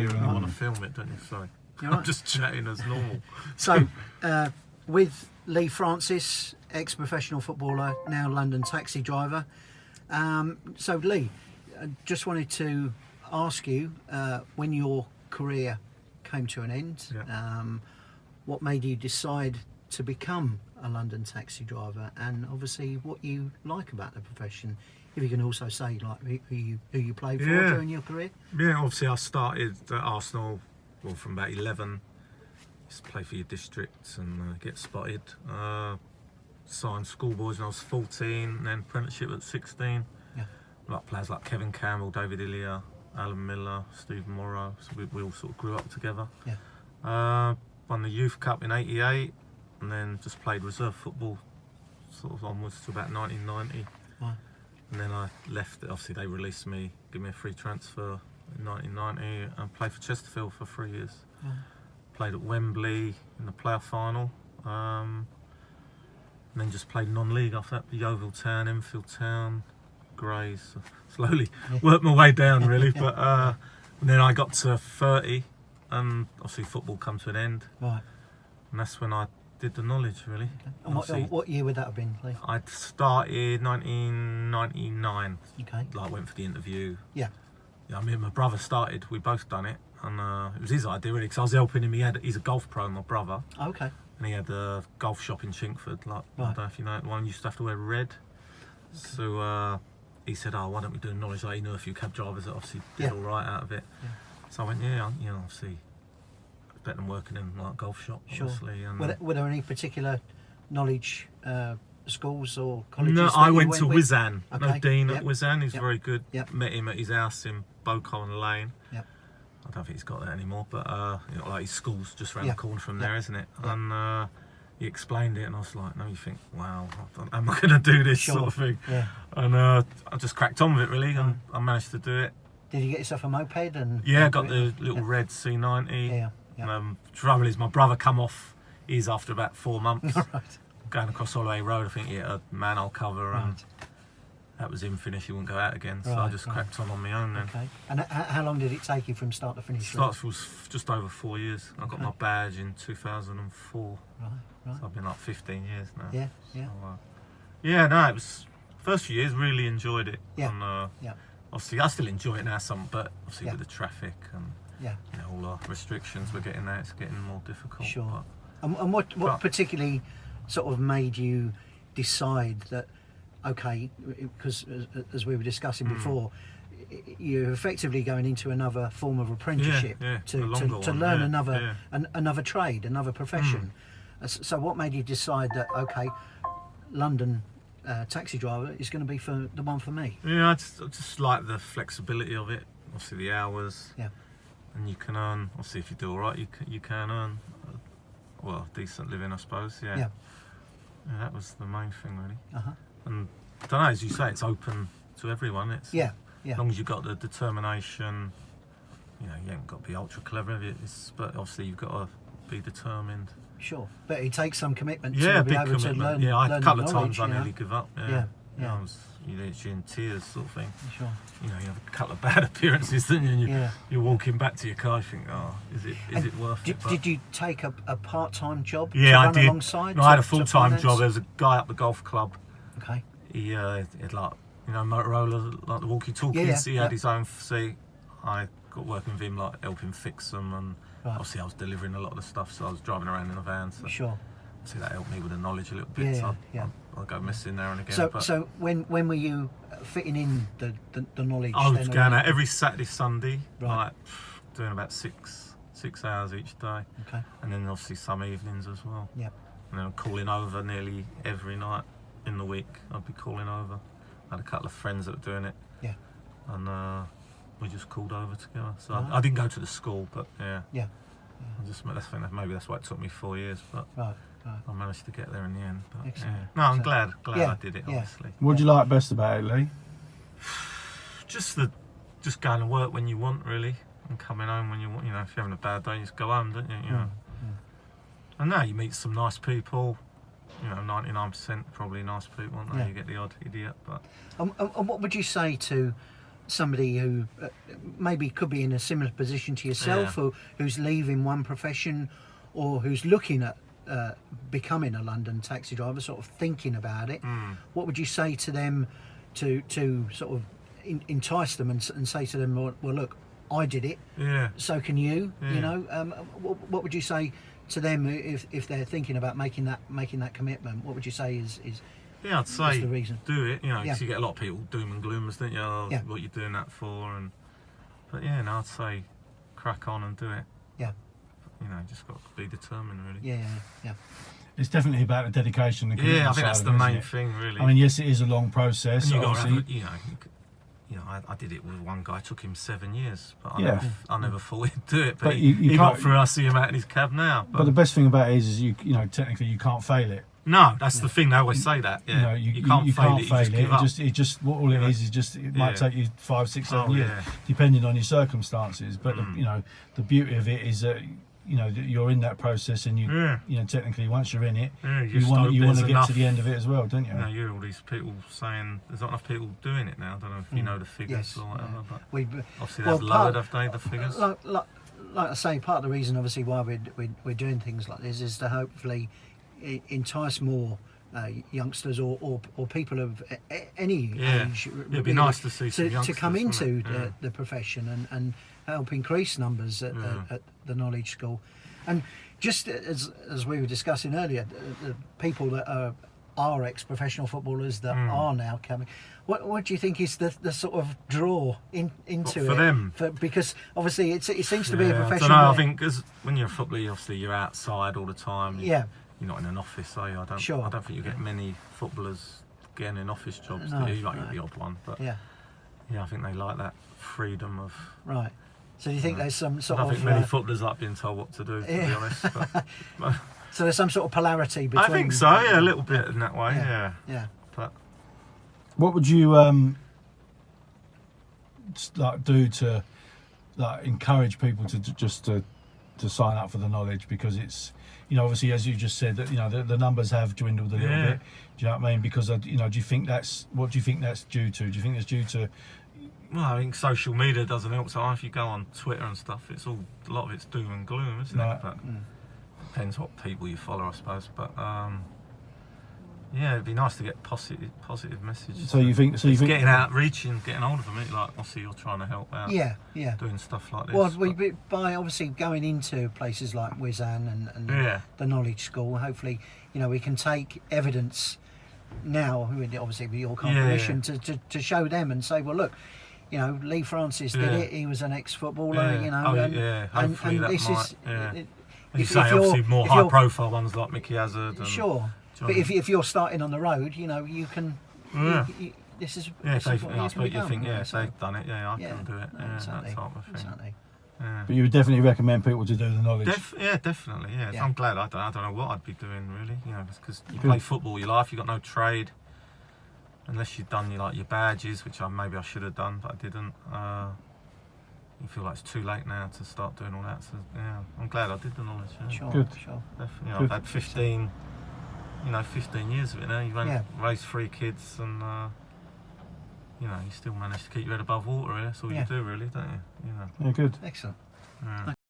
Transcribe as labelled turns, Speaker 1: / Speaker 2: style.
Speaker 1: you really want to film it, don't you? So I'm just chatting as normal.
Speaker 2: So, with Lee Francis, ex-professional footballer, now London taxi driver. So, Lee, I just wanted to ask you, when your career came to an end, what made you decide to become a London taxi driver, and obviously what you like about the profession? If you can also say like who you played for during your career.
Speaker 1: Yeah, obviously I started at Arsenal from about 11. Used to play for your districts and get spotted. Signed schoolboys when I was 14, and then apprenticeship at 16.
Speaker 2: Yeah.
Speaker 1: Like players like Kevin Campbell, David Illia, Alan Miller, Stephen Morrow. So we all sort of grew up together.
Speaker 2: Yeah.
Speaker 1: Won the Youth Cup in '88, and then just played reserve football sort of onwards to about 1990.
Speaker 2: Right.
Speaker 1: And then I left. Obviously, they released me, give me a free transfer in 1990, and played for Chesterfield for 3 years.
Speaker 2: Yeah.
Speaker 1: Played at Wembley in the playoff final, and then just played non-league after that. Yeovil Town, Enfield Town, Grays. So slowly worked my way down, really. But and then I got to 30, and obviously football come to an end.
Speaker 2: Right.
Speaker 1: And that's when I did the knowledge, really.
Speaker 2: Okay. And what year would that have been, Lee?
Speaker 1: I'd started 1999.
Speaker 2: Okay.
Speaker 1: Like went for the interview.
Speaker 2: Yeah.
Speaker 1: Yeah, I mean, my brother started. We both done it, and it was his idea really, because I was helping him. He's a golf pro, my brother.
Speaker 2: Okay.
Speaker 1: And he had a golf shop in Chinkford. Like I don't know if you know it. The one used to have to wear red. Okay. So he said, "Oh, why don't we do knowledge?" Like, he knew a few cab drivers that obviously did all right out of it. Yeah. So I went, obviously. Better than working in like a golf shop, obviously.
Speaker 2: Sure. And were there any particular knowledge schools or colleges?
Speaker 1: No, I went to Wizan.
Speaker 2: Okay.
Speaker 1: No, Dean at Wizan. He's very good.
Speaker 2: Yep.
Speaker 1: Met him at his house in Bowcommon Lane.
Speaker 2: Yep.
Speaker 1: I don't think he's got that anymore, but like his school's just around the corner from there, isn't it? Yep. And he explained it, and I was like, "No, you think, wow, am I going to do this sort of thing?"
Speaker 2: Yeah.
Speaker 1: And I just cracked on with it, really, and I managed to do it.
Speaker 2: Did you get yourself a moped?
Speaker 1: Yeah, I got the little red C90.
Speaker 2: Yeah.
Speaker 1: The trouble is, my brother come off his after about 4 months.
Speaker 2: Right.
Speaker 1: Going across Holloway Road, I think he hit a manhole cover, and that was him finished. He wouldn't go out again, so I just cracked on my own then.
Speaker 2: Okay. And how long did it take you from start to finish?
Speaker 1: Start was just over 4 years. I got my badge in 2004.
Speaker 2: Right.
Speaker 1: So I've been like 15 years now.
Speaker 2: Yeah.
Speaker 1: Yeah. No, it was first few years really enjoyed it.
Speaker 2: Yeah.
Speaker 1: And, obviously, I still enjoy it now, but obviously with the traffic and.
Speaker 2: Yeah.
Speaker 1: All the restrictions we're getting there, it's getting more difficult.
Speaker 2: Sure. And what particularly sort of made you decide that, okay, because as we were discussing before, you're effectively going into another form of apprenticeship to learn another trade, another profession. So what made you decide that, okay, London taxi driver is going to be the one for me?
Speaker 1: Yeah, I just like the flexibility of it, obviously the hours.
Speaker 2: Yeah.
Speaker 1: And you can earn, obviously if you do alright, you can earn, decent living, I suppose, Yeah, that was the main thing, really. And I don't know, as you say, it's open to everyone. It's as long as you've got the determination, you ain't got to be ultra clever, but obviously you've got to be determined.
Speaker 2: Sure, but it takes some commitment
Speaker 1: to
Speaker 2: be able
Speaker 1: commitment.
Speaker 2: to learn.
Speaker 1: Yeah, a couple of times I
Speaker 2: knowledge,
Speaker 1: nearly give up. I was literally in tears, sort of thing.
Speaker 2: Sure.
Speaker 1: You have a couple of bad appearances, don't you? And you're walking back to your car, you think, oh, is it worth it?
Speaker 2: Did you take a part-time job
Speaker 1: to run
Speaker 2: alongside?
Speaker 1: No, I had a full-time job. There was a guy up the golf club.
Speaker 2: Okay.
Speaker 1: He had Motorola, like the walkie-talkies. He had his own seat. I got working with him, like helping fix them, and obviously I was delivering a lot of the stuff, so I was driving around in a van. So.
Speaker 2: Sure.
Speaker 1: See, that helped me with the knowledge a little bit. I'll go missing there and again.
Speaker 2: So when were you fitting in the knowledge?
Speaker 1: I was going out every Saturday, Sunday, like doing about six hours each day.
Speaker 2: Okay.
Speaker 1: And then obviously some evenings as well.
Speaker 2: Yeah.
Speaker 1: And then calling over nearly every night in the week. I'd be calling over. I had a couple of friends that were doing it.
Speaker 2: Yeah.
Speaker 1: And we just called over together. So I didn't go to the school, but
Speaker 2: Yeah.
Speaker 1: Maybe that's why it took me 4 years, but.
Speaker 2: Right.
Speaker 1: I managed to get there in the end. But
Speaker 2: excellent.
Speaker 1: No, I'm glad I did it, obviously.
Speaker 3: What do you like best about it, Lee?
Speaker 1: Just going to work when you want, really, and coming home when you want. If you're having a bad day, you just go home, don't you? And now you meet some nice people. 99% probably nice people, aren't they? You get the odd idiot, but.
Speaker 2: And what would you say to somebody who maybe could be in a similar position to yourself, or who's leaving one profession, or who's looking at becoming a London taxi driver, sort of thinking about it, what would you say to them to sort of entice them and say to them, well, look, I did it, so can you? You know, what would you say to them if they're thinking about making that commitment? What would you say is
Speaker 1: yeah, I'd say
Speaker 2: the reason?
Speaker 1: Do it. You know, because you get a lot of people doom and gloomers, don't you? Oh, what you're doing that for? But yeah, no, I'd say crack on and do it.
Speaker 2: Yeah.
Speaker 1: You know, just got to be determined, really.
Speaker 2: Yeah.
Speaker 3: It's definitely about the dedication and
Speaker 1: Yeah, I
Speaker 3: commitment
Speaker 1: think that's
Speaker 3: side
Speaker 1: the
Speaker 3: of it,
Speaker 1: main
Speaker 3: isn't it?
Speaker 1: thing, really.
Speaker 3: I mean, yes, it is a long process.
Speaker 1: And you got to
Speaker 3: obviously.
Speaker 1: have, you know, I did it with one guy. It took him 7 years, but I never thought he'd do it. But he got through. I see him out in his cab now.
Speaker 3: But the best thing about it is you know, technically you can't fail it.
Speaker 1: No, that's the thing. They always say that. Yeah,
Speaker 3: You know, you can't fail it. It just what it is just it might take you 5, 6, 7 years, depending on your circumstances. But you know, the beauty of it is that you know you're in that process, and you know, technically once you're in it, you want to get to the end of it as well, don't you?
Speaker 1: You know, you hear all these people saying there's not enough people doing it now. I don't know if you know the figures or whatever, but obviously they've lowered, have they, the figures?
Speaker 2: Like I say, part of the reason, obviously, why we're doing things like this is to hopefully entice more youngsters or people of any age.
Speaker 1: It'd be nice to see some youngsters
Speaker 2: to come into the profession and help increase numbers at the Knowledge School. And just as we were discussing earlier, the people that are ex-professional footballers that are now coming, what do you think is the sort of draw into
Speaker 1: for them?
Speaker 2: Because obviously it seems to be a profession.
Speaker 1: I think because when you're a footballer, obviously you're outside all the time. You're not in an office, are you? I don't think you get many footballers getting in office jobs.
Speaker 2: No,
Speaker 1: You might get the odd one, but I think they like that freedom of.
Speaker 2: Right. So do you think there's some sort
Speaker 1: I
Speaker 2: of?
Speaker 1: think many footballers like being told what to do. To be honest. But,
Speaker 2: so there's some sort of polarity between.
Speaker 1: I think so. Yeah, a little bit in that way. Yeah. But
Speaker 3: what would you like do to like encourage people to sign up for the Knowledge, because it's, you know, obviously as you just said that, you know, the numbers have dwindled a little bit. Do you know what I mean? Because you know, do you think that's due to? Do you think it's due to?
Speaker 1: Well, I think social media doesn't help. So if you go on Twitter and stuff, it's all, a lot of it's doom and gloom, isn't it? But depends what people you follow, I suppose. But yeah, it'd be nice to get positive messages.
Speaker 3: So you think
Speaker 1: getting out, reaching, getting hold of them? Like, obviously, you're trying to help out.
Speaker 2: Yeah.
Speaker 1: Doing stuff like this.
Speaker 2: Well, by obviously going into places like Wizan and the Knowledge School, hopefully, you know, we can take evidence now, obviously with your permission, to show them and say, well, look, you know, Lee Francis did it. He was an ex-footballer. You know,
Speaker 1: hopefully
Speaker 2: and
Speaker 1: that
Speaker 2: this
Speaker 1: might.
Speaker 2: is.
Speaker 1: You say obviously more high-profile ones like Mickey Hazard. And
Speaker 2: sure, but if you're starting on the road, you know, you can. This is.
Speaker 1: If they've done it, I can do it.
Speaker 2: Exactly.
Speaker 1: That type of thing.
Speaker 2: Exactly.
Speaker 3: But you would definitely recommend people to do the Knowledge.
Speaker 1: Definitely. I'm glad. I don't know what I'd be doing really. You know, because you play football all your life, you've got no trade, unless you've done your badges, which maybe I should have done, but I didn't. You feel like it's too late now to start doing all that. So yeah, I'm glad I did the Knowledge.
Speaker 2: Sure.
Speaker 1: Definitely. I've had 15 years of it now. You've raised 3 kids, and you know, you still manage to keep your head above water. That's all you do, really, don't you? You know.
Speaker 3: Yeah, good.
Speaker 2: Excellent.
Speaker 1: Yeah.